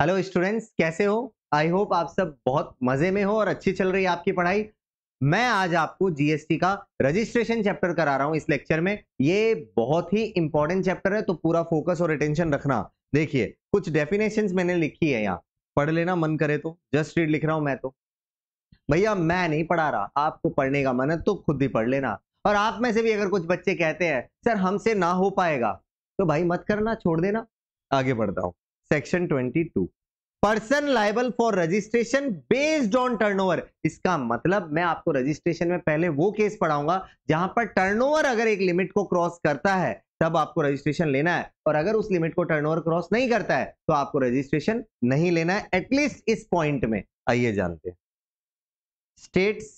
Hello students, कैसे हो? I hope आप सब बहुत मजे में हो और अच्छी चल रही है आपकी पढ़ाई। मैं आज आपको जीएसटी का रजिस्ट्रेशन चैप्टर करा रहा हूं इस लेक्चर में। ये बहुत ही इंपॉर्टेंट चैप्टर है, तो पूरा फोकस और अटेंशन रखना। देखिए, कुछ डेफिनेशंस मैंने लिखी है यहाँ, पढ़ लेना मन करे तो। जस्ट रीड लिख रहा हूं मैं तो। भैया मैं नहीं पढ़ा रहा, आपको पढ़ने का मन है तो खुद ही पढ़ लेना। और आप में से भी अगर कुछ बच्चे कहते हैं सर हमसे ना हो पाएगा, तो भाई मत करना, छोड़ देना। आगे बढ़ता हूं। Section 22, person liable for registration based on turnover. इसका मतलब मैं आपको रजिस्ट्रेशन में पहले वो केस पढ़ाऊंगा जहां पर टर्नओवर अगर एक लिमिट को क्रॉस करता है तब आपको रजिस्ट्रेशन लेना है, और अगर उस लिमिट को टर्नओवर क्रॉस नहीं करता है तो आपको रजिस्ट्रेशन नहीं लेना है, एटलीस्ट इस पॉइंट में। आइए जानते हैं स्टेट्स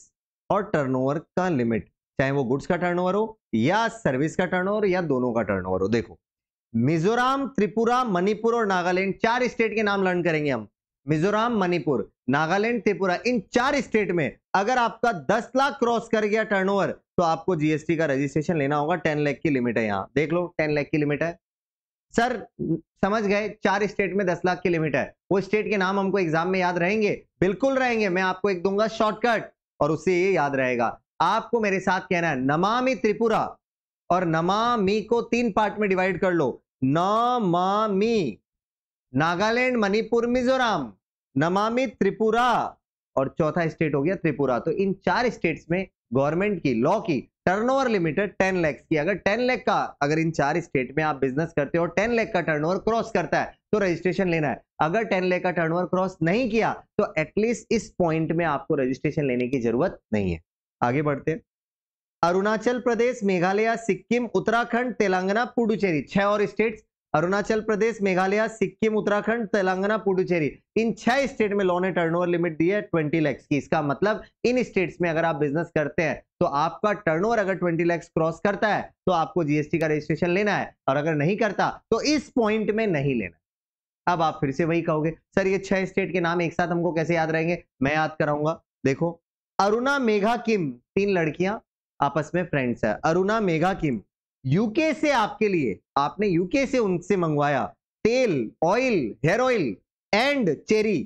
और टर्नओवर का लिमिट, चाहे वो गुड्स का टर्नओवर हो या सर्विस का टर्नओवर या दोनों का टर्नओवर हो। देखो, मिजोरम, त्रिपुरा, मणिपुर और नागालैंड, चार स्टेट के नाम लर्न करेंगे हम। मिजोरम, मणिपुर, नागालैंड, त्रिपुरा, इन चार स्टेट में अगर आपका 10 लाख क्रॉस कर गया टर्नओवर तो आपको जीएसटी का रजिस्ट्रेशन लेना होगा। 10 लाख की लिमिट है, यहां देख लो 10 लाख की लिमिट है। सर समझ गए, चार स्टेट में 10 लाख की लिमिट है। वो स्टेट के नाम हमको एग्जाम में याद रहेंगे? बिल्कुल रहेंगे। मैं आपको एक दूंगा शॉर्टकट और उससे ये याद रहेगा। आपको मेरे साथ कहना है नमामि त्रिपुरा, और नमामि को 3 पार्ट में डिवाइड कर लो। नमामि नागालैंड, मणिपुर, मिजोरम, नमामि त्रिपुरा, और चौथा स्टेट हो गया त्रिपुरा। तो इन चार स्टेट्स में गवर्नमेंट की लॉ की टर्नओवर लिमिट है 10 लाख की। अगर 10 लाख का, अगर इन चार स्टेट में आप बिजनेस करते हो और 10 लाख का टर्नओवर क्रॉस करता है तो रजिस्ट्रेशन लेना है। अगर 10 लाख का टर्नओवर क्रॉस नहीं किया तो एटलीस्ट इस पॉइंट में आपको रजिस्ट्रेशन लेने की जरूरत नहीं है। आगे बढ़ते हैं। अरुणाचल प्रदेश, मेघालय, सिक्किम, उत्तराखंड, तेलंगाना, पुडुचेरी, 6 और स्टेट्स। अरुणाचल प्रदेश, मेघालय, सिक्किम, उत्तराखंड, तेलंगाना, पुडुचेरी, इन 6 स्टेट में लॉ ने टर्नओवर लिमिट दी है 20 लाख की। इसका मतलब इन स्टेट्स में अगर आप बिजनेस करते हैं तो आपका टर्नओवर अगर 20 लाख क्रॉस करता है तो आपको जीएसटी का रजिस्ट्रेशन लेना है, और अगर नहीं करता तो इस पॉइंट में नहीं लेना। अब आप फिर से वही कहोगे सर ये 6 स्टेट के नाम एक साथ हमको कैसे याद रहेंगे? मैं याद कराऊंगा। देखो, अरुणा, मेघा, किम, 3 लड़कियां आपस में फ्रेंड्स है। अरुणा, मेघा, किम यूके से आपके लिए, आपने यूके से उनसे मंगवाया तेल, oil, hair oil and cherry.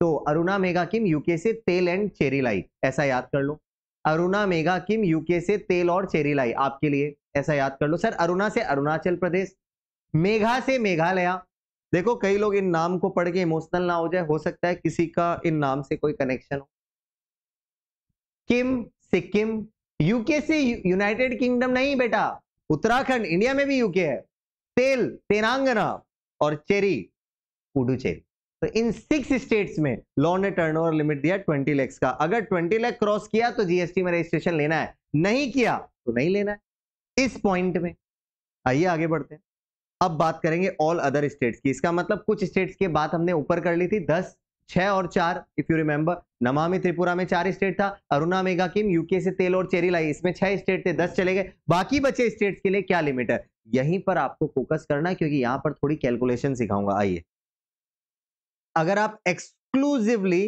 तो अरुणा, मेघा, किम यूके से तेल एंड चेरी लाई, ऐसा याद कर लो। अरुणा, मेघा, किम यूके से तेल और चेरी लाई आपके लिए, ऐसा याद कर लो। सर अरुणा से अरुणाचल प्रदेश, मेघा से मेघालय। देखो कई लोग इन नाम को पढ़ के इमोशनल ना हो जाए, हो सकता है किसी का इन नाम से कोई कनेक्शन हो। किम, सिक्किम, यूके से यूनाइटेड किंगडम नहीं बेटा, उत्तराखंड इंडिया में भी यूके है। तेल, तेलंगाना, और चेरी, पुडुचेरी। तो इन 6 स्टेट्स में लॉ ने टर्नओवर लिमिट दिया 20 लाख का। अगर 20 लाख क्रॉस किया तो जीएसटी में रजिस्ट्रेशन लेना है, नहीं किया तो नहीं लेना है इस पॉइंट में। आइए आगे बढ़ते हैं। अब बात करेंगे ऑल अदर स्टेट्स की। इसका मतलब कुछ स्टेट्स की बात हमने ऊपर कर ली थी, 10, 6 और 4। If you remember, Namami Tripura में 4 स्टेट था, अरुणा, मेघा, किम यूके से तेल और चेरी लाई, इसमें 6 स्टेट थे, 10 चले गए। बाकी बचे स्टेट्स के लिए क्या लिमिट है, यहीं पर आपको फोकस करना है, क्योंकि यहां पर थोड़ी कैलकुलेशन सिखाऊंगा। आइए, अगर आप एक्सक्लूसिवली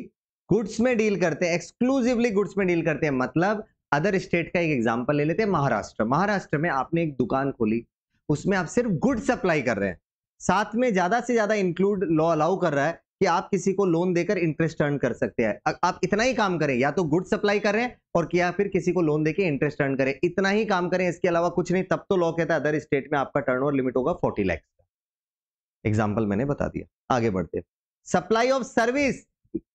गुड्स में डील करते हैं, एक्सक्लूसिवली गुड्स में डील करते हैं, मतलब अदर स्टेट का एक एग्जांपल ले लेते हैं, महाराष्ट्र। महाराष्ट्र में आपने एक दुकान खोली, उसमें आप सिर्फ गुड सप्लाई कर रहे हैं, साथ में ज्यादा से ज्यादा इंक्लूड लॉ अलाउ कर रहा है कि आप किसी को लोन देकर इंटरेस्ट अर्न कर सकते हैं। आप इतना ही काम करें, या तो गुड सप्लाई कर रहे हैं और या फिर किसी को लोन देकर इंटरेस्ट अर्न करें, इतना ही काम करें, इसके अलावा कुछ नहीं, तब तो लॉ कहता है अदर स्टेट में आपका टर्नओवर लिमिट होगा 40 लाख का। एग्जाम्पल मैंने बता दिया। आगे बढ़ते हैं। सप्लाई ऑफ सर्विस,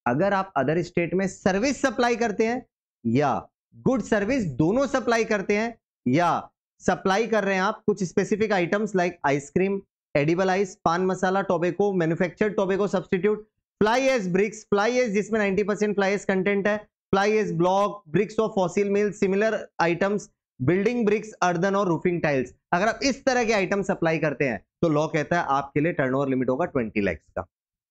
अगर आप अदर स्टेट में सर्विस सप्लाई करते हैं या गुड सर्विस दोनों सप्लाई करते हैं, या सप्लाई कर रहे हैं आप कुछ specific items like ice cream, edible ice, paan masala, tobacco, manufactured tobacco substitute, fly ash bricks, fly ash जिसमें 90% फ्लाई एज कंटेंट है, fly ash block, bricks of fossil meal, similar items, building bricks, earthen और roofing tiles, अगर आप इस तरह के item supply करते हैं तो लॉ कहता है आपके लिए टर्नओवर लिमिट होगा 20 लाख का।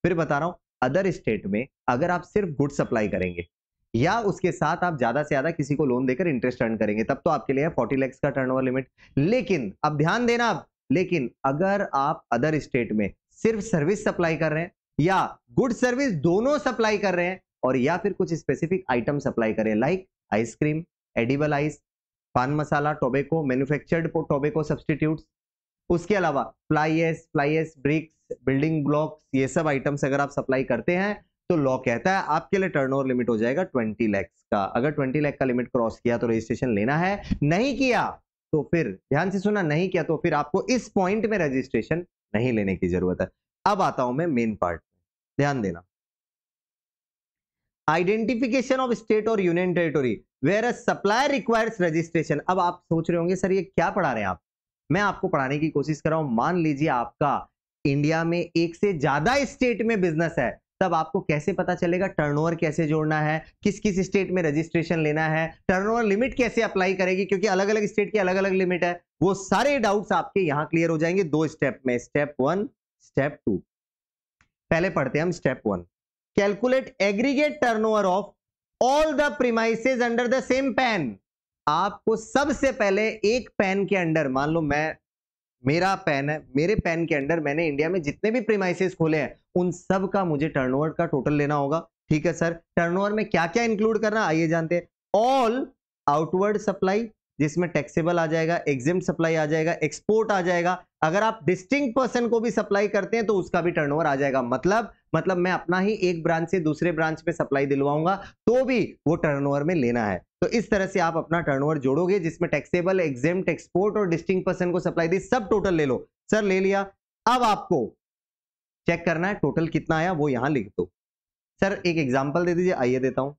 फिर बता रहा हूं, अदर स्टेट में अगर आप सिर्फ गुड सप्लाई करेंगे या उसके साथ आप ज्यादा से ज्यादा किसी को लोन देकर इंटरेस्ट अर्न करेंगे, तब तो आपके लिए है 40 लाख का टर्नओवर लिमिट। लेकिन अब ध्यान देना, अब लेकिन अगर आप अदर स्टेट में सिर्फ सर्विस सप्लाई कर रहे हैं या गुड सर्विस दोनों सप्लाई कर रहे हैं, और या फिर कुछ स्पेसिफिक आइटम सप्लाई करें like ice cream, edible ice, paan masala, tobacco, manufactured tobacco substitutes, उसके अलावा fly ash bricks, building blocks, ये सब आइटम्स अगर आप सप्लाई करते हैं तो लॉ कहता है आपके लिए टर्नओवर लिमिट हो जाएगा 20 लाख का। अगर 20 लाख का लिमिट क्रॉस किया तो रजिस्ट्रेशन लेना है, नहीं किया तो फिर ध्यान से सुना, नहीं किया तो फिर आपको इस पॉइंट में रजिस्ट्रेशन नहीं लेने की जरूरत है। अब आता हूं मैं मेन पार्ट, ध्यान देना। आइडेंटिफिकेशन ऑफ स्टेट और union territory where a supplier requires registration. अब आप सोच रहे होंगे सर ये क्या पढ़ा रहे हैं आप, मैं आपको पढ़ाने की कोशिश कर रहा हूं। मान लीजिए आपका इंडिया में एक से ज्यादा स्टेट में बिजनेस है, तब आपको कैसे पता चलेगा टर्नओवर कैसे जोड़ना है, किस किस स्टेट में रजिस्ट्रेशन लेना है, टर्नओवर लिमिट कैसे अप्लाई करेगी, क्योंकि अलग अलग स्टेट की अलग अलग लिमिट है। वो सारे डाउट्स आपके यहां क्लियर हो जाएंगे 2 स्टेप में, स्टेप 1 स्टेप 2। पहले पढ़ते हैं हम step 1। Calculate aggregate turnover of all the premises under the same pan. आपको सबसे पहले एक पैन के अंडर, मान लो मेरा पैन है, मेरे पैन के अंडर मैंने इंडिया में जितने भी प्रीमाइसेस खोले हैं उन सब का मुझे टर्नओवर का टोटल लेना होगा। ठीक है सर, टर्नओवर में क्या क्या इंक्लूड करना, आइए जानते हैं। ऑल आउटवर्ड सप्लाई, जिसमें टैक्सेबल आ जाएगा, एग्जेम्प्ट सप्लाई आ जाएगा, एक्सपोर्ट आ जाएगा। अगर आप डिस्टिंक्ट पर्सन को भी सप्लाई करते हैं तो उसका भी टर्नओवर आ जाएगा। मतलब मैं अपना ही एक ब्रांच से दूसरे ब्रांच में सप्लाई दिलवाऊंगा तो भी वो टर्नओवर में लेना है। तो इस तरह से आप अपना टर्नओवर जोड़ोगे, जिसमें टैक्सेबल, एग्जेम्प्ट, एक्सपोर्ट और डिस्टिंक्ट पर्सन को सप्लाई दी, सब टोटल ले लो। सर ले लिया, अब आपको चेक करना है टोटल कितना आया, वो यहां लिख दो। सर एक एग्जांपल दे दीजिए, आइए देता हूं।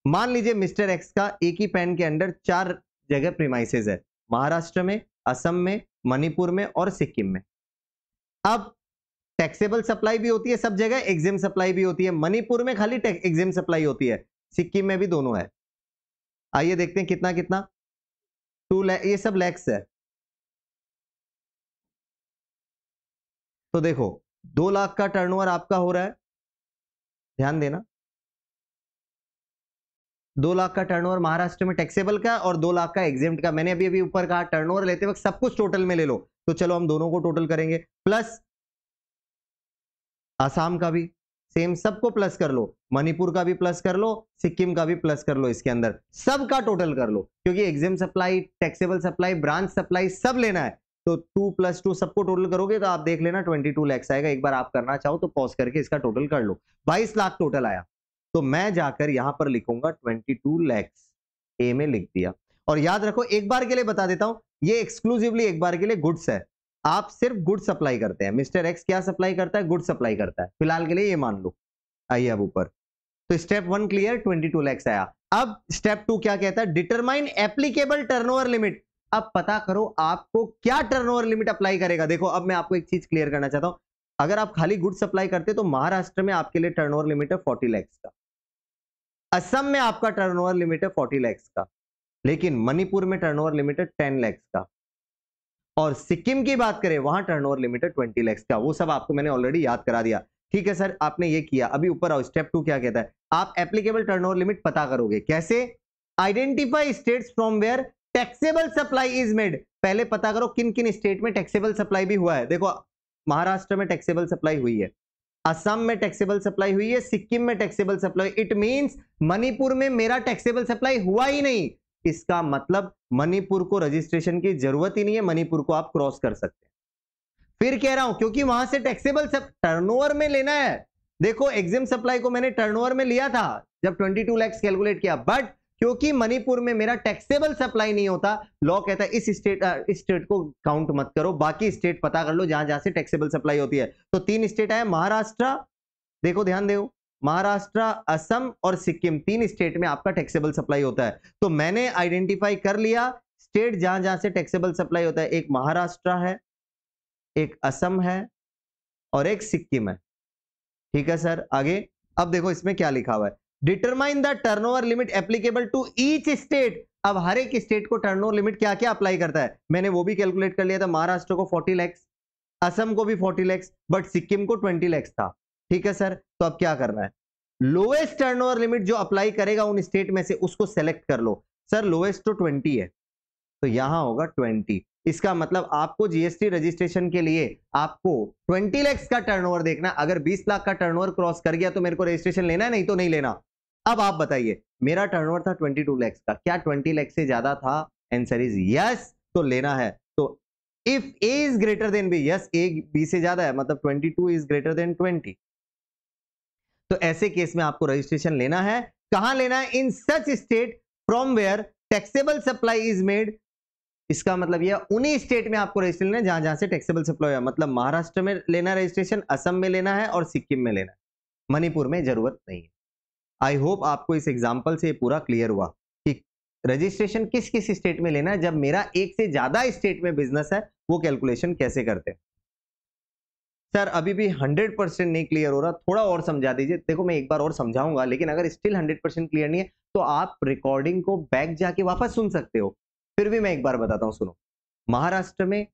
मान लीजिए मिस्टर एक्स का एक ही पैन के अंडर 4 जगह प्रीमाइसेस है, महाराष्ट्र में, असम में, मणिपुर में और सिक्किम में। अब टैक्सेबल सप्लाई भी होती है सब जगह, एग्जेम सप्लाई भी होती है। मणिपुर में खाली एग्जेम सप्लाई होती है, सिक्किम में भी दोनों है। आइए देखते हैं कितना कितना, 2 लाख, ये सब लैक्स है। तो देखो 2 लाख का टर्नओवर आपका हो रहा है, ध्यान देना। 2 लाख का टर्नओवर महाराष्ट्र में टैक्सेबल का और 2 लाख का एग्जेम्प्ट का। मैंने अभी ऊपर कहा टर्नओवर लेते वक्त सब कुछ टोटल में ले लो, तो चलो हम दोनों को टोटल करेंगे। प्लस आसाम का भी सेम, सबको प्लस कर लो, मणिपुर का भी प्लस कर लो, सिक्किम का भी प्लस कर लो, इसके अंदर सबका टोटल कर लो, क्योंकि exempt supply, taxable supply, branch supply सब लेना है। तो 2 + 2 सबको टोटल करोगे तो आप देख लेना 22 लाख आएगा। एक बार आप करना चाहो तो पॉज करके इसका टोटल कर लो, 22 लाख टोटल आया। तो मैं जाकर यहां पर लिखूंगा 22 लाख, ए में लिख दिया। और याद रखो, एक बार के लिए बता देता हूं, ये एक्सक्लूसिवली एक बार के लिए गुड्स है, आप सिर्फ गुड सप्लाई करते हैं। मिस्टर एक्स क्या सप्लाई करता है, गुड सप्लाई करता है, फिलहाल के लिए ये मान लो। आइए अब ऊपर, तो स्टेप 1 क्लियर, 22 लाख आया। अब स्टेप 2 क्या कहता है, डिटरमाइन एप्लीकेबल टर्नओवर लिमिट। अब पता करो आपको क्या टर्नओवर लिमिट अप्लाई करेगा। देखो अब मैं आपको एक चीज क्लियर करना चाहता हूं, अगर आप खाली गुड सप्लाई करते तो महाराष्ट्र में आपके लिए टर्नओवर लिमिट है 40 लाख का, असम में आपका टर्नओवर लिमिट है 40 लाख का, लेकिन मणिपुर में टर्नओवर लिमिट है 10 लाख का, और सिक्किम की बात करें वहां टर्नओवर लिमिट है 20 लाख का। वो सब आपको मैंने ऑलरेडी याद करा दिया। ठीक है सर, आपने ये किया। अभी ऊपर आओ, स्टेप 2 क्या कहता है, आप एप्लीकेबल टर्नओवर लिमिट पता करोगे। कैसे, identify states from where taxable supply is made. पहले पता करो किन किन स्टेट में टैक्सेबल सप्लाई भी हुआ है। देखो महाराष्ट्र में टैक्सेबल सप्लाई हुई है, असम में टैक्सेबल सप्लाई हुई है, सिक्किम में taxable supply. It means Manipur में मेरा टैक्सेबल सप्लाई हुआ ही नहीं, इसका मतलब मणिपुर को रजिस्ट्रेशन की जरूरत ही नहीं है, मणिपुर को आप क्रॉस कर सकते हैं। फिर कह रहा हूं क्योंकि वहां से टैक्सेबल टर्नओवर में लेना है। देखो एग्जिम सप्लाई को मैंने टर्नओवर में लिया था जब 22 लाख कैलकुलेट किया, बट क्योंकि मणिपुर में मेरा टैक्सेबल सप्लाई नहीं होता, लॉ कहता है इस स्टेट को काउंट मत करो, बाकी स्टेट पता कर लो जहां जहां से टैक्सेबल सप्लाई होती है। तो 3 स्टेट आए, महाराष्ट्र, देखो ध्यान दो, महाराष्ट्र, असम और सिक्किम, 3 स्टेट में आपका टैक्सेबल सप्लाई होता है। तो मैंने आइडेंटिफाई कर लिया स्टेट जहां जहां से टैक्सेबल सप्लाई होता है। एक महाराष्ट्र है, एक असम है और एक सिक्किम है। ठीक है सर, आगे अब देखो इसमें क्या लिखा हुआ है, determine the turnover limit applicable to each state. अब हर एक स्टेट को टर्नओवर लिमिट क्या क्या अप्लाई करता है, मैंने वो भी कैलकुलेट कर लिया था। महाराष्ट्र को 40 लाख, असम को भी 40 लाख, बट सिक्किम को 20 लाख था। ठीक है सर, तो अब क्या करना है, लोएस्ट टर्नओवर लिमिट जो अप्लाई करेगा उन स्टेट में से उसको सेलेक्ट कर लो। सर लोएस्ट तो 20 है, तो यहां होगा 20। इसका मतलब आपको जीएसटी रजिस्ट्रेशन के लिए आपको 20 लाख का टर्नओवर देखना। अगर 20 लाख का टर्नओवर क्रॉस कर गया तो मेरे को रजिस्ट्रेशन लेना है, नहीं तो नहीं लेना। अब आप बताइए, मेरा टर्नओवर था 22 लाख का, क्या 20 लाख से ज्यादा था? आंसर इज यस, तो लेना है। तो if A is greater than B, yes A B से ज्यादा है, मतलब 22 इज ग्रेटर देन 20, तो ऐसे केस में आपको रजिस्ट्रेशन लेना है। कहां लेना है? In such state from where taxable supply is made. इसका मतलब यह उन्हीं स्टेट में आपको रजिस्ट्रेशन लेना है जहां जहां से टैक्सेबल सप्लाई है, मतलब महाराष्ट्र में लेना है रजिस्ट्रेशन, असम में लेना है और सिक्किम में लेना है, मणिपुर में जरूरत नहीं है। आई होप आपको इस एग्जाम्पल से पूरा क्लियर हुआ कि रजिस्ट्रेशन किस किस स्टेट में लेना है। जब मेरा एक से ज्यादा स्टेट में बिजनेस है, वो कैलकुलेशन कैसे करते हैं। सर अभी भी 100% नहीं क्लियर हो रहा, थोड़ा और समझा दीजिए। देखो मैं एक बार और समझाऊंगा, लेकिन अगर स्टिल 100% क्लियर नहीं है तो आप रिकॉर्डिंग को बैक जाके वापस सुन सकते हो। फिर भी मैं एक बार बताता हूं, सुनो। महाराष्ट्र में,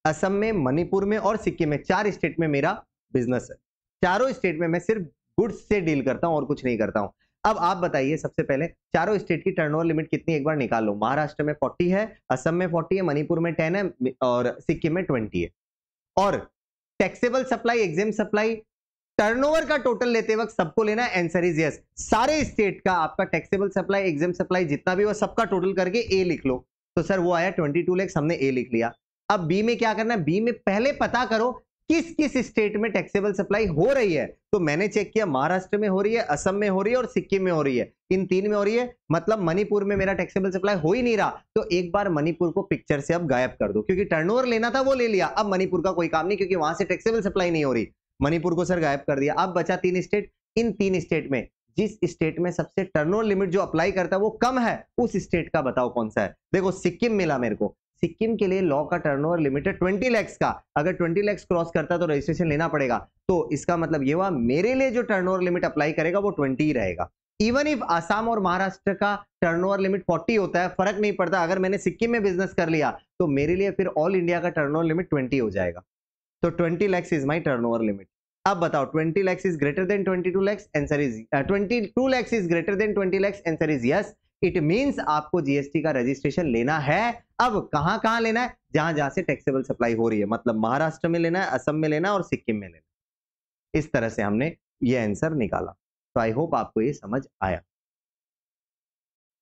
असम में, मणिपुर में और सिक्किम में, 4 स्टेट में मेरा बिजनेस है। चारों स्टेट में मैं सिर्फ गुड्स से डील करता हूं और कुछ नहीं करता हूं। अब आप बताइए सबसे पहले चारों स्टेट की टर्नओवर लिमिट कितनी, एक बार निकाल लो। महाराष्ट्र में 40 है, असम में 40 है, मणिपुर में 10 है और सिक्किम में 20 है। और taxable supply, exempt supply, turnover का टोटल लेते वक्त सबको लेना है, आंसर इज यस। सारे स्टेट का आपका टैक्सेबल सप्लाई, एग्जेम सप्लाई जितना भी हो सबका टोटल करके ए लिख लो। तो सर वो आया 22 लाख, हमने ए लिख लिया। अब बी में क्या करना है? बी में पहले पता करो किस किस स्टेट में टैक्सेबल सप्लाई हो रही है। तो मैंने चेक किया, महाराष्ट्र में हो रही है, असम में हो रही है और सिक्किम में हो रही है। इन 3 में हो रही है, मतलब मणिपुर में मेरा टैक्सेबल सप्लाई हो ही नहीं रहा। तो एक बार मणिपुर को पिक्चर से अब गायब कर दो, क्योंकि टर्नओवर लेना था वो ले लिया। अब मणिपुर का कोई काम नहीं, क्योंकि वहां से टैक्सेबल सप्लाई नहीं हो रही। मणिपुर को सर गायब कर दिया। अब बचा 3 स्टेट। इन 3 स्टेट में जिस स्टेट में सबसे टर्नओवर लिमिट जो अप्लाई करता है वो कम है, उस स्टेट का बताओ कौन सा है। देखो सिक्किम मिला मेरे को। सिक्किम के लिए लॉ का टर्नओवर लिमिट है 20 लाख का। अगर 20 लाख क्रॉस करता है तो रजिस्ट्रेशन लेना पड़ेगा। तो इसका मतलब ये हुआ मेरे लिए जो टर्नओवर लिमिट अप्लाई करेगा वो 20 ही रहेगा। इवन इफ आसाम और महाराष्ट्र का टर्नओवर लिमिट 40 होता है, फर्क नहीं पड़ता। अगर मैंने सिक्किम में बिजनेस कर लिया तो मेरे लिए फिर ऑल इंडिया का टर्नओवर लिमिट 20 हो जाएगा। तो 20 lakh is my turnover limit. अब बताओ 20 lakhs is greater than 22 lakhs, answer is 22 lakhs is greater than 20 lakhs, answer is yes. It means आपको जीएसटी का रजिस्ट्रेशन लेना है। अब कहां कहां लेना है? जहां जहां से टैक्सेबल सप्लाई हो रही है, मतलब महाराष्ट्र में लेना है, असम में लेना है और सिक्किम में लेना है। इस तरह से हमने ये आंसर निकाला। तो आई होप आपको ये समझ आया।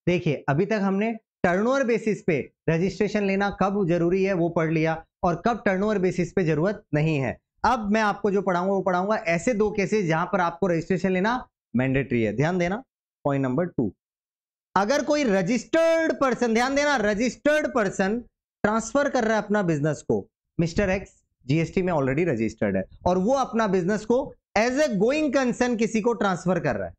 देखिए अभी तक हमने टर्नओवर बेसिस पे रजिस्ट्रेशन लेना कब जरूरी है वो पढ़ लिया, और कब टर्नओवर बेसिस पे जरूरत नहीं है। अब मैं आपको जो पढ़ाऊंगा वो पढ़ाऊंगा ऐसे 2 केसेस जहां पर आपको रजिस्ट्रेशन लेना मैंडेटरी है। ध्यान देना। पॉइंट नंबर 2, अगर कोई रजिस्टर्ड पर्सन, ध्यान देना, रजिस्टर्ड पर्सन ट्रांसफर कर रहा है अपना बिजनेस को, मिस्टर एक्स जीएसटी में ऑलरेडी रजिस्टर्ड है और वो अपना बिजनेस को एज ए गोइंग कंसर्न किसी को ट्रांसफर कर रहा है,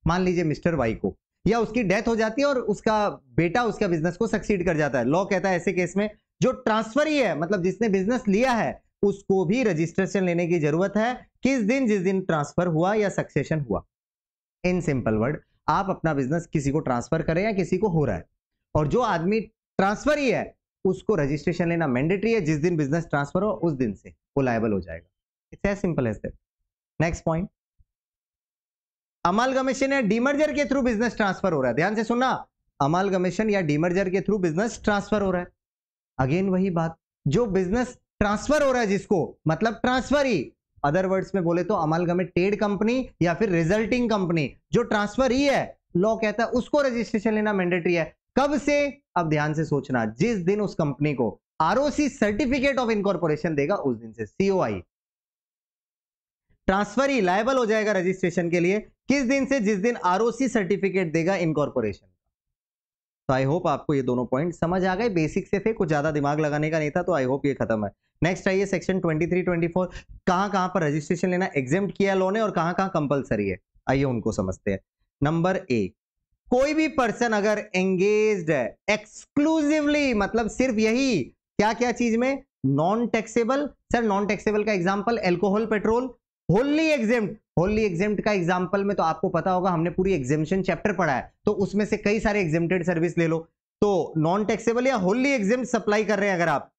मान लीजिए मिस्टर वाई को, या उसकी डेथ हो जाती है और उसका बेटा उसका बिजनेस को सक्सीड कर जाता है। लॉ कहता है ऐसे केस में जो ट्रांसफर ही है, मतलब जिसने बिजनेस लिया है, उसको भी रजिस्ट्रेशन लेने की जरूरत है। किस दिन? जिस दिन ट्रांसफर हुआ या सक्सेशन हुआ। इन सिंपल वर्ड, आप अपना बिजनेस किसी को ट्रांसफर करें या किसी को हो रहा है, और जो आदमी ट्रांसफर ही है उसको रजिस्ट्रेशन लेना मैंडेटरी है। जिस दिन बिजनेस ट्रांसफर हो उस दिन से वो लायबल हो जाएगा। It's as simple as that. Next point, amalgamation या डीमर्जर के थ्रू बिजनेस ट्रांसफर हो रहा है। ध्यान से सुनना, अमालगमेशन या डीमर्जर के थ्रू बिजनेस ट्रांसफर हो रहा है। अगेन वही बात, जो बिजनेस ट्रांसफर हो रहा है जिसको, मतलब ट्रांसफर ही, अदर वर्ड्स में बोले तो अमालगमेटेड कंपनी या फिर रिजल्टिंग कंपनी, जो ट्रांसफर ही है, लॉ कहता है उसको रजिस्ट्रेशन लेना मैंडेटरी है। कब से? अब ध्यान से सोचना, जिस दिन उस कंपनी को आरओसी सर्टिफिकेट ऑफ इनकॉर्पोरेशन देगा उस दिन से। सीओआई, ट्रांसफर ही लायबल हो जाएगा रजिस्ट्रेशन के लिए। किस दिन से? जिस दिन आरओसी सर्टिफिकेट देगा इनकॉर्पोरेशन। तो आई होप आपको ये दोनों पॉइंट समझ आ गए। बेसिक से थे, कुछ ज्यादा दिमाग लगाने का नहीं था, तो आई होप ये खत्म है। नेक्स्ट आइए सेक्शन 23-24, कहां कहां पर रजिस्ट्रेशन लेना एग्जेम्प्ट किया लॉ ने और कहां कहां कंपलसरी है, आइए उनको समझते हैं। नंबर ए, कोई भी पर्सन अगर एंगेज्ड है एक्सक्लूसिवली, मतलब सिर्फ यही, क्या क्या चीज में? Non taxable. Sir non taxable का example alcohol, petrol. Wholly exempt, wholly exempt का एग्जांपल में तो आपको पता होगा, हमने पूरी एग्जेम्पशन चैप्टर पढ़ा है, तो उसमें से कई सारे एग्जेम्प्टेड सर्विस ले लो। तो नॉन टैक्सेबल या होली एग्जेम्प्ट सप्लाई कर रहे हैं अगर आप,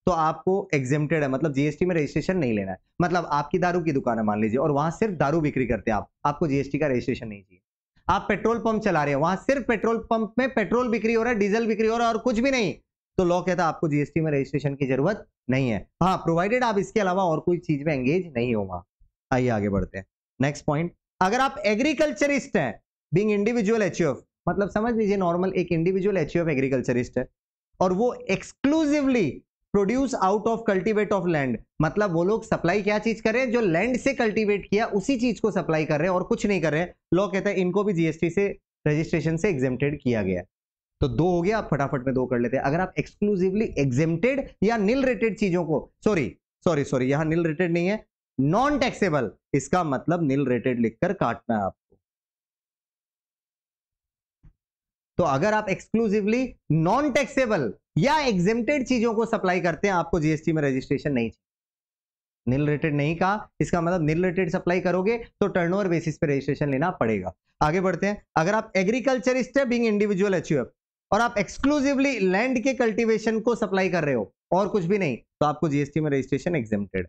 तो आपको एग्जेम्प्टेड है, मतलब जीएसटी में रजिस्ट्रेशन नहीं लेना है। मतलब आपकी दारू की दुकान है मान लीजिए, और वहां सिर्फ दारू बिक्री करते हैं आप, आपको जीएसटी का रजिस्ट्रेशन नहीं चाहिए। आप पेट्रोल पंप चला रहे हैं, वहां सिर्फ पेट्रोल पंप में पेट्रोल बिक्री हो रहा है, डीजल बिक्री हो रहा है और कुछ भी नहीं, तो लॉ कहता है आपको जीएसटी में रजिस्ट्रेशन की जरूरत नहीं है। हाँ, प्रोवाइडेड आप इसके अलावा और कोई चीज में एंगेज नहीं हो वहां। आइए आगे बढ़ते हैं। नेक्स्ट पॉइंट, अगर आप एग्रीकल्चरिस्ट हैं, बीइंग इंडिविजुअल एचयूएफ, मतलब समझ लीजिए नॉर्मल एक इंडिविजुअल एचयूएफ एग्रीकल्चरिस्ट है, और वो exclusively produce out of cultivate of land, मतलब वो लोग सप्लाई क्या चीज कर रहे हैं, जो लैंड से कल्टीवेट किया उसी चीज को सप्लाई कर रहे हैं और कुछ नहीं कर रहे हैं। लॉ कहता है इनको भी जीएसटी से रजिस्ट्रेशन से एग्जेम्प्टेड किया गया। तो दो हो गया, आप फटाफट में दो कर लेते हैं। अगर आप एक्सक्लूसिवली एग्जेम्प्टेड या नील रेटेड चीजों को, सॉरी यहां नील रेटेड नहीं है, नॉन टैक्सेबल, इसका मतलब नील रेटेड लिखकर काटना है आपको। तो अगर आप एक्सक्लूसिवली नॉन टैक्सेबल या एग्जेम्प्टेड चीजों को सप्लाई करते हैं, आपको जीएसटी में रजिस्ट्रेशन नहीं चाहिए। नील रेटेड नहीं कहा, इसका मतलब नील रेटेड सप्लाई करोगे तो टर्नओवर बेसिस पे रजिस्ट्रेशन लेना पड़ेगा। आगे बढ़ते हैं। अगर आप एग्रीकल्चरिस्ट है बीइंग इंडिविजुअल एचयूएफ और आप एक्सक्लूसिवली लैंड के कल्टीवेशन को सप्लाई कर रहे हो और कुछ भी नहीं, तो आपको जीएसटी में रजिस्ट्रेशन एग्जेम्प्टेड।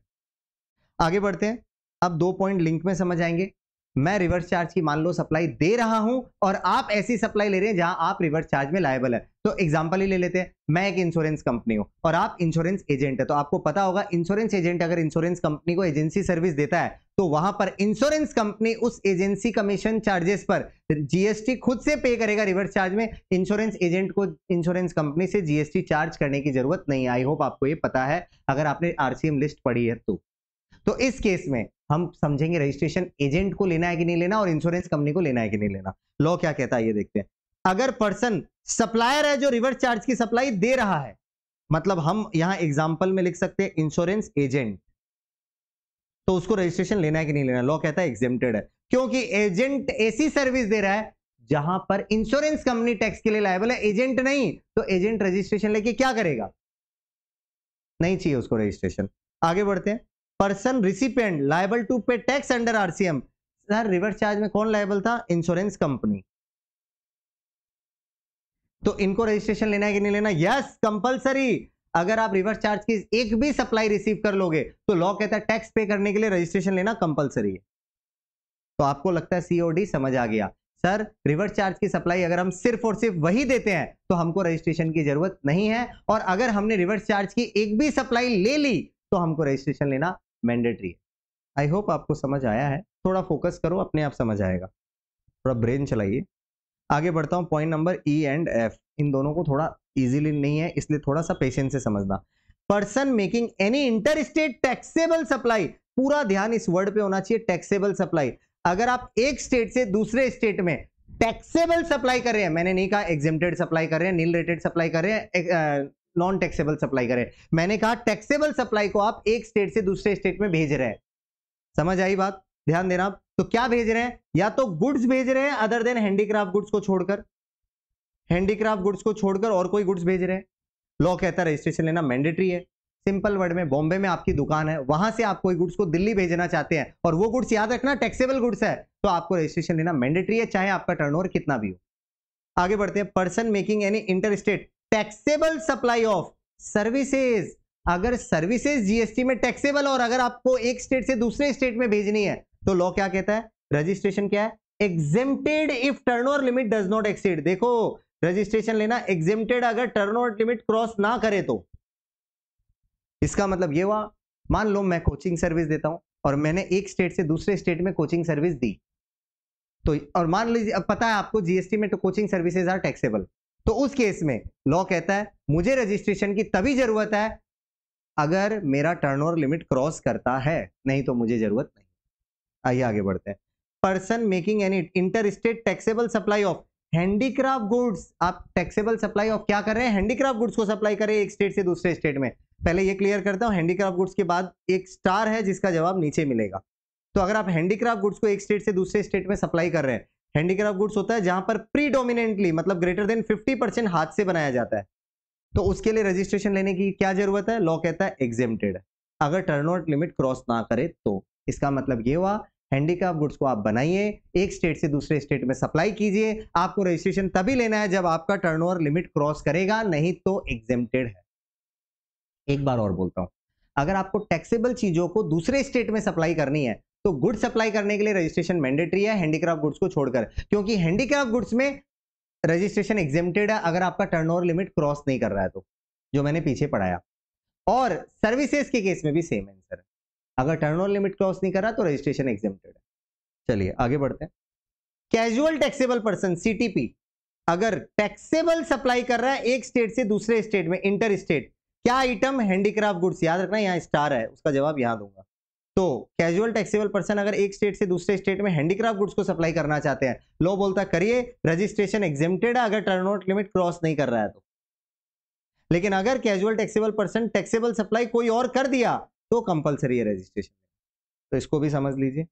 आगे बढ़ते हैं। अब 2 पॉइंट लिंक में समझ आएंगे। मैं रिवर्स चार्ज की मान लो सप्लाई दे रहा हूं और आप ऐसी सप्लाई ले रहे हैं जहां आप रिवर्स चार्ज में लायबल है। तो एग्जांपल ही ले लेते हैं, मैं एक इंश्योरेंस कंपनी हूं और आप इंश्योरेंस एजेंट है। तो आपको पता होगा इंश्योरेंस एजेंट अगर इंश्योरेंस कंपनी को एजेंसी सर्विस देता है तो वहां पर इंश्योरेंस कंपनी उस एजेंसी कमीशन चार्जेस पर जीएसटी खुद से पे करेगा रिवर्स चार्ज में। इंश्योरेंस एजेंट को इंश्योरेंस कंपनी से जीएसटी चार्ज करने की जरूरत नहीं है। आई होप आपको ये पता है अगर आपने आरसीएम लिस्ट पढ़ी है तो इस केस में हम समझेंगे रजिस्ट्रेशन एजेंट को लेना है कि नहीं लेना और इंश्योरेंस कंपनी को लेना है कि नहीं लेना। लॉ क्या कहता है ये देखते हैं। अगर पर्सन सप्लायर है जो रिवर्स चार्ज की सप्लाई दे रहा है, मतलब हम यहां एग्जांपल में लिख सकते हैं इंश्योरेंस एजेंट, तो उसको रजिस्ट्रेशन लेना है कि नहीं लेना। लॉ कहता है एग्जेम्प्टेड है, क्योंकि एजेंट ऐसी सर्विस दे रहा है जहां पर इंश्योरेंस कंपनी टैक्स के लिए लायबल है, एजेंट नहीं। तो एजेंट रजिस्ट्रेशन लेके क्या करेगा, नहीं चाहिए उसको रजिस्ट्रेशन। आगे बढ़ते हैं। पर्सन रिसिपिएंट लायबल टू पे tax under RCM. Sir reverse charge में कौन लायबल था, इंश्योरेंस कंपनी। तो इनको रजिस्ट्रेशन लेना है कि नहीं लेना, यस कंपलसरी। अगर आप रिवर्स चार्ज की एक भी सप्लाई रिसीव कर लोगे तो लॉ कहता है टैक्स पे करने के लिए रजिस्ट्रेशन लेना कंपलसरी है। तो आपको लगता है सीओडी समझ आ गया। सर रिवर्स चार्ज की सप्लाई अगर हम सिर्फ और सिर्फ वही देते हैं तो हमको रजिस्ट्रेशन की जरूरत नहीं है, और अगर हमने रिवर्स चार्ज की एक भी सप्लाई ले ली तो हमको रजिस्ट्रेशन लेना मैंडेटरी है। आई होप आपको समझ आया है। थोड़ा फोकस करो, अपने आप समझ आएगा, थोड़ा ब्रेन चलाइए। आगे बढ़ता हूं। Point number E and F, इन दोनों को थोड़ा इजीली नहीं है इसलिए थोड़ा सा पेशेंस से समझना। Person making any inter state taxable supply, पूरा ध्यान इस वर्ड पे होना चाहिए, टैक्सेबल सप्लाई। अगर आप एक स्टेट से दूसरे स्टेट में टैक्सेबल सप्लाई कर रहे हैं, मैंने नहीं कहा एग्जेम्प्टेड सप्लाई कर रहे हैं, नील रेटेड सप्लाई कर रहे हैं, नॉन टैक्सेबल सप्लाई करें, मैंने कहा टैक्सेबल सप्लाई को आप एक स्टेट से दूसरे स्टेट में भेज रहे हैं। समझ आई बात, ध्यान देना। तो क्या भेज रहे हैं, या तो गुड्स भेज रहे हैं अदर देन हैंडीक्राफ्ट गुड्स को छोड़कर, हैंडीक्राफ्ट गुड्स को छोड़कर और कोई गुड्स भेज रहे हैं। लॉ कहता है रजिस्ट्रेशन लेना मैंडेटरी है। सिंपल वर्ड में, बॉम्बे में आपकी दुकान है, वहां से आप कोई गुड्स को दिल्ली भेजना चाहते हैं और वो गुड्स याद रखना टैक्सेबल गुड्स है, तो आपको रजिस्ट्रेशन लेना मैंडेटरी है, चाहे आपका टर्नओवर कितना भी हो। आगे बढ़ते हैं। Person making any inter state taxable supply of services, अगर सर्विसेज जीएसटी में टैक्सेबल और अगर आपको एक स्टेट से दूसरे स्टेट में भेजनी है तो लॉ क्या कहता है, रजिस्ट्रेशन क्या है, exempted if turnover limit does not exceed. देखो रजिस्ट्रेशन लेना एग्जेम्प्टेड अगर टर्नओवर लिमिट क्रॉस ना करे तो। इसका मतलब ये हुआ, मान लो मैं कोचिंग सर्विस देता हूं और मैंने एक स्टेट से दूसरे स्टेट में कोचिंग सर्विस दी, तो और मान लीजिए अब पता है आपको जीएसटी में तो कोचिंग सर्विसेज आर टैक्सेबल, तो उस केस में लॉ कहता है मुझे रजिस्ट्रेशन की तभी जरूरत है अगर मेरा टर्नओवर लिमिट क्रॉस करता है, नहीं तो मुझे जरूरत नहीं। आइए आगे बढ़ते हैं। Person making any inter state taxable supply of handicraft goods, आप टैक्सेबल सप्लाई ऑफ क्या कर रहे हैं, हैंडीक्राफ्ट गुड्स को सप्लाई करें एक स्टेट से दूसरे स्टेट में। पहले ये क्लियर करता हूं, हैंडीक्राफ्ट गुड्स के बाद एक स्टार है जिसका जवाब नीचे मिलेगा। तो अगर आप हैंडीक्राफ्ट गुड्स को एक स्टेट से दूसरे स्टेट में सप्लाई कर रहे हैं, हैंडीक्राफ्ट गुड्स होता है जहां पर प्रीडोमिनेंटली मतलब ग्रेटर देन 50% हाथ से बनाया जाता है, तो उसके लिए रजिस्ट्रेशन लेने की क्या जरूरत है, लॉ कहता है एग्जेम्प्टेड, अगर टर्नओवर लिमिट क्रॉस ना करे तो। इसका मतलब ये हुआ हैंडीक्राफ्ट गुड्स को आप बनाइए, एक स्टेट से दूसरे स्टेट में सप्लाई कीजिए, आपको रजिस्ट्रेशन तभी लेना है जब आपका टर्नओवर लिमिट क्रॉस करेगा, नहीं तो एग्जेम्प्टेड है। एक बार और बोलता हूं, अगर आपको टैक्सेबल चीजों को दूसरे स्टेट में सप्लाई करनी है तो गुड्स सप्लाई करने के लिए रजिस्ट्रेशन मैंडेटरी है हैंडीक्राफ्ट गुड्स को छोड़कर, क्योंकि हैंडीक्राफ्ट गुड्स में रजिस्ट्रेशन एग्जेम्प्टेड है अगर आपका टर्नओवर लिमिट क्रॉस नहीं कर रहा है तो, जो मैंने पीछे पढ़ाया। और सर्विसेज के केस में भी सेम आंसर है, अगर टर्नओवर लिमिट क्रॉस नहीं कर रहा तो रजिस्ट्रेशन एग्जेम्प्टेड है। चलिए आगे बढ़ते हैं। कैजुअल टैक्सेबल पर्सन सीटीपी, अगर टैक्सेबल सप्लाई कर रहा है एक स्टेट से दूसरे स्टेट में, इंटर स्टेट, क्या आइटम? Handicraft goods. याद रखना यहाँ स्टार है, उसका जवाब यहां दूंगा। तो कैजुअल टैक्सेबल पर्सन अगर एक स्टेट से दूसरे स्टेट में हैंडीक्राफ्ट गुड्स को सप्लाई करना चाहते हैं, लॉ बोलता है करिए, रजिस्ट्रेशन एग्जेम्प्टेड है अगर टर्नओवर लिमिट क्रॉस नहीं कर रहा है तो। लेकिन अगर casual taxable person taxable supply कोई और कर दिया तो कंपलसरी है रजिस्ट्रेशन। तो इसको भी समझ लीजिए।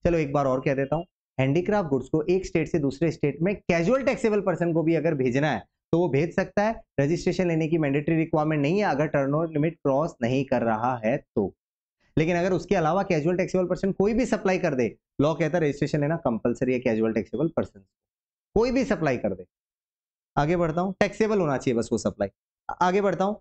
चलो एक बार और कह देता हूं, हैंडीक्राफ्ट गुड्स को एक स्टेट से दूसरे स्टेट में कैजुअल टैक्सेबल पर्सन को भी अगर भेजना है तो वो भेज सकता है, रजिस्ट्रेशन लेने की मैंडेटरी रिक्वायरमेंट नहीं है अगर टर्नओवर लिमिट क्रॉस नहीं कर रहा है तो। लेकिन अगर उसके अलावा कैजुअल टैक्सेबल पर्सन कोई भी सप्लाई कर दे, लॉ कहता है रजिस्ट्रेशन लेना कंपलसरी है कैजुअल टैक्सेबल पर्सन, कोई भी सप्लाई कर दे। आगे बढ़ता हूं, टैक्सेबल होना चाहिए बस वो सप्लाई। आगे बढ़ता हूं,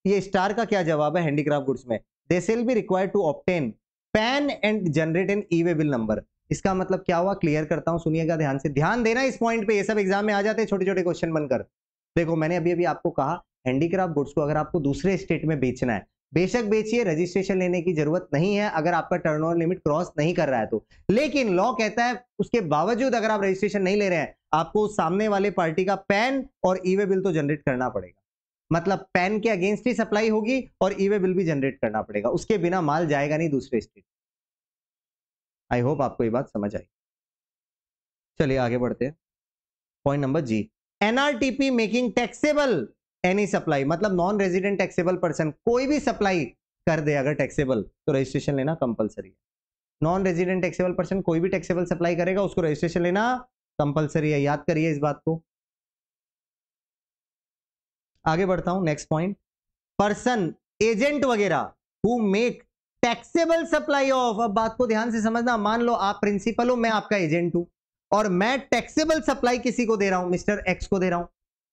ये स्टार का क्या जवाब है हैंडीक्राफ्ट गुड्स में? They shall be required to obtain PAN and generate an e way bill number. इसका मतलब क्या हुआ, क्लियर करता हूं, सुनिएगा ध्यान से, ध्यान देना इस पॉइंट पे, ये सब एग्जाम में आ जाते हैं छोटे छोटे क्वेश्चन बनकर। देखो मैंने अभी अभी आपको कहा हैंडीक्राफ्ट गुड्स को अगर आपको दूसरे स्टेट में बेचना है, बेशक बेचिए, रजिस्ट्रेशन लेने की जरूरत नहीं है अगर आपका टर्नओवर लिमिट क्रॉस नहीं कर रहा है तो। लेकिन लॉ कहता है उसके बावजूद अगर आप रजिस्ट्रेशन नहीं ले रहे हैं, आपको सामने वाले पार्टी का पैन और ई-वे बिल तो जनरेट करना पड़ेगा। मतलब पैन के अगेंस्ट ही सप्लाई होगी और ई-वे बिल भी जनरेट करना पड़ेगा, उसके बिना माल जाएगा नहीं दूसरे स्टेट। आई होप आपको ये बात समझ आई। चलिए आगे बढ़ते हैं। पॉइंट नंबर जी, NRTP making taxable any supply, मतलब नॉन रेजिडेंट टैक्सेबल पर्सन कोई भी सप्लाई कर दे अगर टैक्सेबल तो रजिस्ट्रेशन लेना कंपलसरी है। नॉन रेजिडेंट टैक्सेबल पर्सन कोई भी टैक्सेबल सप्लाई करेगा उसको रजिस्ट्रेशन लेना कंपलसरी है, याद करिए इस बात को। आगे बढ़ता हूं, नेक्स्ट पॉइंट, पर्सन एजेंट वगैरह who make taxable supply of. अब बात को ध्यान से समझना, मान लो आप प्रिंसिपल हो, मैं आपका एजेंट हूं और मैं टैक्सेबल सप्लाई किसी को दे रहा हूं, मिस्टर एक्स को दे रहा हूं।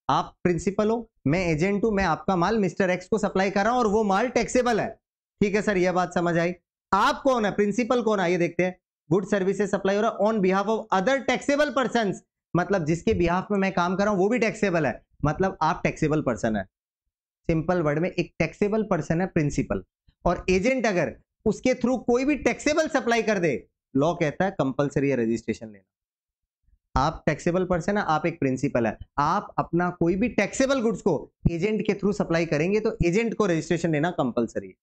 आप प्रिंसिपल हो, मैं एजेंट हूं, मैं आपका माल मिस्टर एक्स को सप्लाई कर रहा हूं और वो माल टैक्सेबल है। ठीक है सर, यह बात समझ आई। आप कौन है, प्रिंसिपल कौन है, ये देखते हैं। गुड सर्विसेज सप्लाई हो रहा है on behalf of other taxable person, मतलब जिसके बिहाफ में मैं काम कर रहा हूं वो भी टैक्सेबल है, मतलब आप टैक्सेबल पर्सन है। सिंपल वर्ड में एक टैक्सेबल पर्सन है प्रिंसिपल, और एजेंट अगर उसके थ्रू कोई भी टैक्सेबल सप्लाई कर दे, लॉ कहता है कंपलसरी है रजिस्ट्रेशन लेना। आप टैक्सेबल पर्सन है, आप एक प्रिंसिपल है, आप अपना कोई भी टैक्सेबल गुड्स को एजेंट के थ्रू सप्लाई करेंगे तो एजेंट को रजिस्ट्रेशन लेना कंपलसरी है।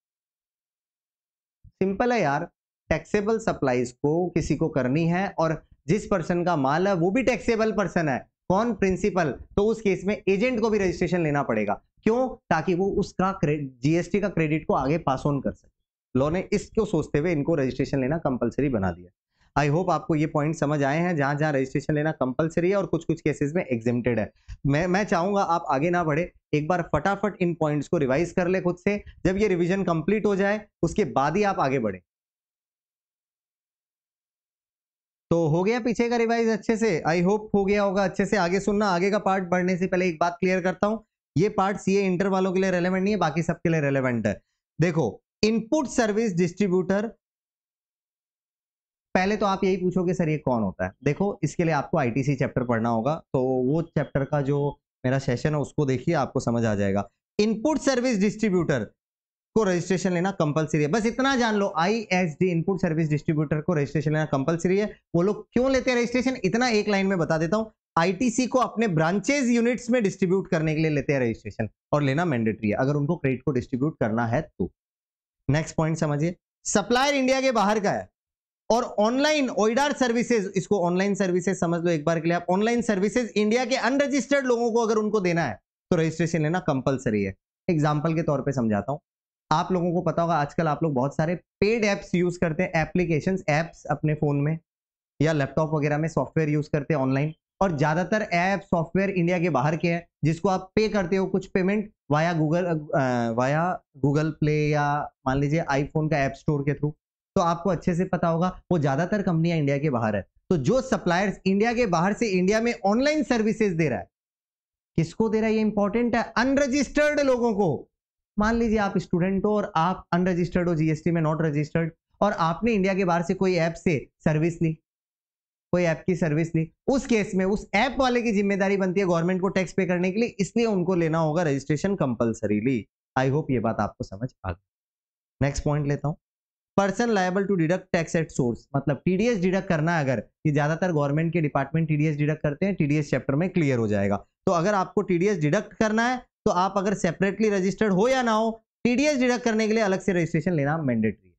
सिंपल है यार, टैक्सेबल सप्लाईज को किसी को करनी है और जिस पर्सन का माल है वो भी टैक्सेबल पर्सन है, कौन, प्रिंसिपल, तो उस केस में एजेंट को भी रजिस्ट्रेशन लेना पड़ेगा। क्यों? ताकि वो उसका जीएसटी का क्रेडिट को आगे पास ऑन कर सके। लॉ ने इसको सोचते हुए इनको रजिस्ट्रेशन लेना कंपलसरी बना दिया। आई होप आपको ये पॉइंट समझ आए हैं, जहां जहां रजिस्ट्रेशन लेना कंपलसरी है और कुछ कुछ केसेस में एग्जेम्प्टेड है। मैं चाहूंगा आप आगे ना बढ़े, एक बार फटाफट इन पॉइंट्स को रिवाइज कर ले खुद से, जब ये रिवीजन कंप्लीट हो जाए उसके बाद ही आप आगे बढ़े। तो हो गया पीछे का रिवाइज अच्छे से, आई होप हो गया होगा अच्छे से। आगे सुनना, आगे का पार्ट बढ़ने से पहले एक बात क्लियर करता हूं, ये पार्ट सीए इंटर वालों के लिए रेलेवेंट नहीं है, बाकी सबके लिए रेलेवेंट है। देखो, इनपुट सर्विस डिस्ट्रीब्यूटर, पहले तो आप यही पूछोगे सर ये कौन होता है। देखो इसके लिए आपको आईटीसी चैप्टर पढ़ना होगा, तो वो चैप्टर का जो मेरा सेशन है उसको देखिए, आपको समझ आ जाएगा। इनपुट सर्विस डिस्ट्रीब्यूटर को रजिस्ट्रेशन लेना कंपलसरी है, बस इतना जान लो, आईएसडी इनपुट सर्विस डिस्ट्रीब्यूटर को रजिस्ट्रेशन लेना कंपलसरी है। वो लोग क्यों लेते हैं रजिस्ट्रेशन, इतना एक लाइन में बता देता हूं। आईटीसी को अपने ब्रांचेस यूनिट्स में डिस्ट्रीब्यूट करने के लिए लेते हैं रजिस्ट्रेशन, और लेना मैंडेटरी है अगर उनको क्रेडिट को डिस्ट्रीब्यूट करना है तो। नेक्स्ट पॉइंट समझिए, सप्लायर इंडिया के बाहर का है और ऑनलाइन ओइडार सर्विसेज, इसको ऑनलाइन सर्विसेज समझ लो एक बार के लिए आप, ऑनलाइन सर्विसेज इंडिया के अनरजिस्टर्ड लोगों को अगर उनको देना है तो रजिस्ट्रेशन लेना कंपलसरी है। एग्जांपल के तौर पे समझाता हूं, आप लोगों को पता होगा आजकल आप लोग बहुत सारे पेड एप्स यूज करते हैं, एप्लीकेशंस, एप्स अपने फोन में या लैपटॉप वगैरह में सॉफ्टवेयर यूज करते हैं ऑनलाइन, और ज्यादातर ऐप सॉफ्टवेयर इंडिया के बाहर के हैं जिसको आप पे करते हो कुछ पेमेंट वाया गूगल प्ले या मान लीजिए आईफोन का ऐप स्टोर के थ्रू। तो आपको अच्छे से पता होगा वो ज्यादातर कंपनियां इंडिया के बाहर है। तो जो सप्लायर्स इंडिया के बाहर से इंडिया में ऑनलाइन सर्विसेज दे रहा है, किसको दे रहा है ये इंपॉर्टेंट है, अनरजिस्टर्ड लोगों को। मान लीजिए आप स्टूडेंट हो और आप अनरजिस्टर्ड हो, जीएसटी में नॉट रजिस्टर्ड, और आपने इंडिया के बाहर से कोई ऐप से सर्विस ली, कोई ऐप की सर्विस ली, उस केस में उस ऐप वाले की जिम्मेदारी बनती है गवर्नमेंट को टैक्स पे करने के लिए, इसलिए उनको लेना होगा रजिस्ट्रेशन कंपलसरीली। आई होप ये बात आपको समझ आ गई। नेक्स्ट पॉइंट लेता हूं, person liable to deduct tax at source, मतलब टीडीएस डिडक्ट करना है अगर, ये ज्यादातर गवर्नमेंट के डिपार्टमेंट टीडीएस डिडक्ट करते हैं, टीडीएस चैप्टर में क्लियर हो जाएगा। तो अगर आपको टीडीएस डिडक्ट करना है तो आप अगर सेपरेटली रजिस्टर्ड हो या ना हो, टीडीएस डिडक्ट करने के लिए अलग से रजिस्ट्रेशन लेना मैंडेटरी है।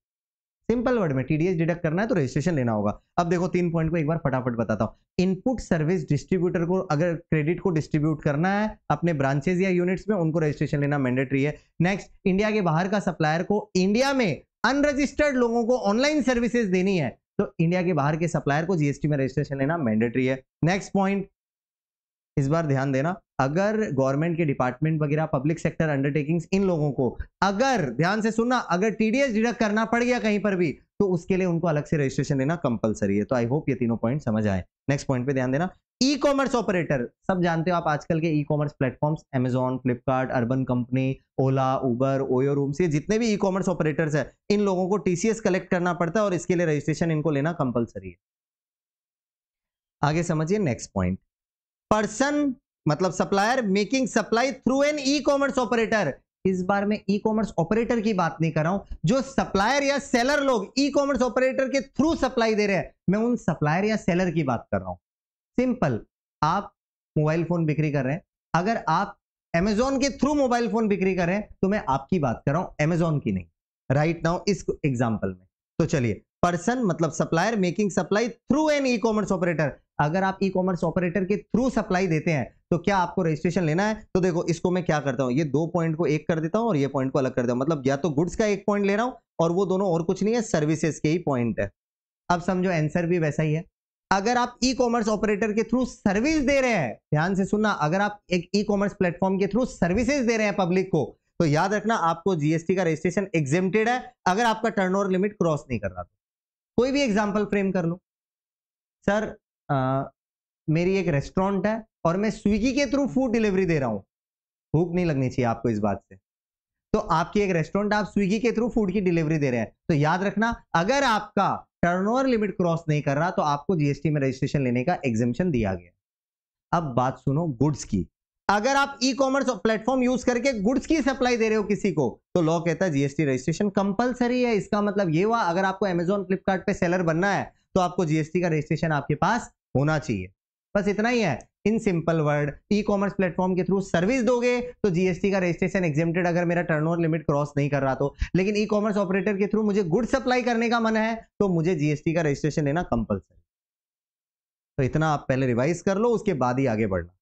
सिंपल वर्ड में टीडीएस डिडक्ट करना है तो रजिस्ट्रेशन लेना होगा। अब देखो 3 पॉइंट को एक बार फटाफट बताता हूं। इनपुट सर्विस डिस्ट्रीब्यूटर को अगर क्रेडिट को डिस्ट्रीब्यूट करना है अपने ब्रांचेस या यूनिट्स में, उनको रजिस्ट्रेशन लेना मैंडेटरी है। नेक्स्ट, इंडिया के बाहर का सप्लायर को इंडिया में अनरजिस्टर्ड लोगों को ऑनलाइन सर्विसेज देनी है तो इंडिया के बाहर के सप्लायर को जीएसटी में रजिस्ट्रेशन लेना मैंडेटरी है। नेक्स्ट पॉइंट, इस बार ध्यान देना, अगर गवर्नमेंट के डिपार्टमेंट वगैरह पब्लिक सेक्टर अंडरटेकिंग्स इन लोगों को अगर, ध्यान से सुनना, अगर टीडीएस डिडक्ट करना पड़ गया कहीं पर भी तो उसके लिए उनको अलग से रजिस्ट्रेशन लेना कंपलसरी है। तो आई होप ये तीनों पॉइंट समझ आए। नेक्स्ट पॉइंट पे ध्यान देना, ई कॉमर्स ऑपरेटर, सब जानते हो आप आजकल के e commerce platforms, Amazon, Flipkart, urban company, Ola, Uber, Oyo rooms, ये जितने भी ई कॉमर्स ऑपरेटर्स है इन लोगों को टीसीएस कलेक्ट करना पड़ता है और इसके लिए रजिस्ट्रेशन इनको लेना कंपलसरी है। आगे समझिए नेक्स्ट पॉइंट, पर्सन मतलब supplier making supply through an e commerce operator. इस बार मैं ई कॉमर्स ऑपरेटर की बात नहीं कर रहा हूं, जो सप्लायर या सेलर लोग ई कॉमर्स ऑपरेटर के थ्रू सप्लाई दे रहे हैं, मैं उन सप्लायर या सेलर की बात कर रहा हूं। सिंपल, आप मोबाइल फोन बिक्री कर रहे हैं, अगर आप अमेजॉन के थ्रू मोबाइल फोन बिक्री कर रहे हैं तो मैं आपकी बात कर रहा हूं, अमेजॉन की नहीं, राइट नाउ इस एग्जांपल में। तो चलिए, पर्सन मतलब supplier making supply through an e commerce operator, अगर आप ई कॉमर्स ऑपरेटर के थ्रू सप्लाई देते हैं तो क्या आपको रजिस्ट्रेशन लेना है? तो देखो इसको मैं क्या करता हूं, ये 2 पॉइंट को एक कर देता हूं और ये पॉइंट को अलग कर देता हूं, मतलब या तो गुड्स का एक पॉइंट ले रहा हूं और वो दोनों और कुछ नहीं है, सर्विसेज के ही पॉइंट है। अब समझो आंसर भी वैसा ही है। अगर आप ई कॉमर्स ऑपरेटर के थ्रू सर्विस दे रहे हैं, ध्यान से सुनना, अगर आप एक ई कॉमर्स प्लेटफॉर्म के थ्रू सर्विसेज दे रहे हैं पब्लिक को, तो याद रखना आपको जीएसटी का रजिस्ट्रेशन एग्जेम्प्टेड है अगर आपका टर्नओवर लिमिट क्रॉस नहीं कर रहा। कोई भी एग्जांपल फ्रेम कर लो, सर मेरी एक रेस्टोरेंट है और मैं स्विगी के थ्रू फूड डिलीवरी दे रहा हूं, भूख नहीं लगनी चाहिए आपको इस बात से, तो आपकी एक रेस्टोरेंट, आप स्विगी के थ्रू फूड की डिलीवरी दे रहे हैं, तो याद रखना अगर आपका टर्नओवर लिमिट क्रॉस नहीं कर रहा तो आपको जीएसटी में रजिस्ट्रेशन लेने का एग्जेम्पशन दिया गया। अब बात सुनो गुड्स की, अगर आप ई कॉमर्स प्लेटफॉर्म यूज करके गुड्स की सप्लाई दे रहे हो किसी को तो लॉ कहता है जीएसटी रजिस्ट्रेशन कंपलसरी है। इसका मतलब ये हुआ अगर आपको अमेजॉन फ्लिपकार्ट पे सेलर बनना है तो आपको जीएसटी का रजिस्ट्रेशन आपके पास होना चाहिए। बस इतना ही है, in simple word, e commerce platform के थ्रू सर्विस दोगे तो जीएसटी का रजिस्ट्रेशन एग्जेम्प्टेड अगर मेरा टर्नओवर लिमिट क्रॉस नहीं कर रहा तो, लेकिन ई कॉमर्स ऑपरेटर के थ्रू मुझे गुड सप्लाई करने का मन है तो मुझे जीएसटी का रजिस्ट्रेशन लेना कंपलसरी। तो इतना आप पहले रिवाइज कर लो, उसके बाद ही आगे बढ़ना।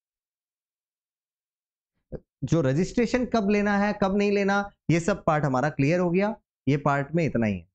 जो रजिस्ट्रेशन कब लेना है कब नहीं लेना ये सब पार्ट हमारा क्लियर हो गया, ये पार्ट में इतना ही है।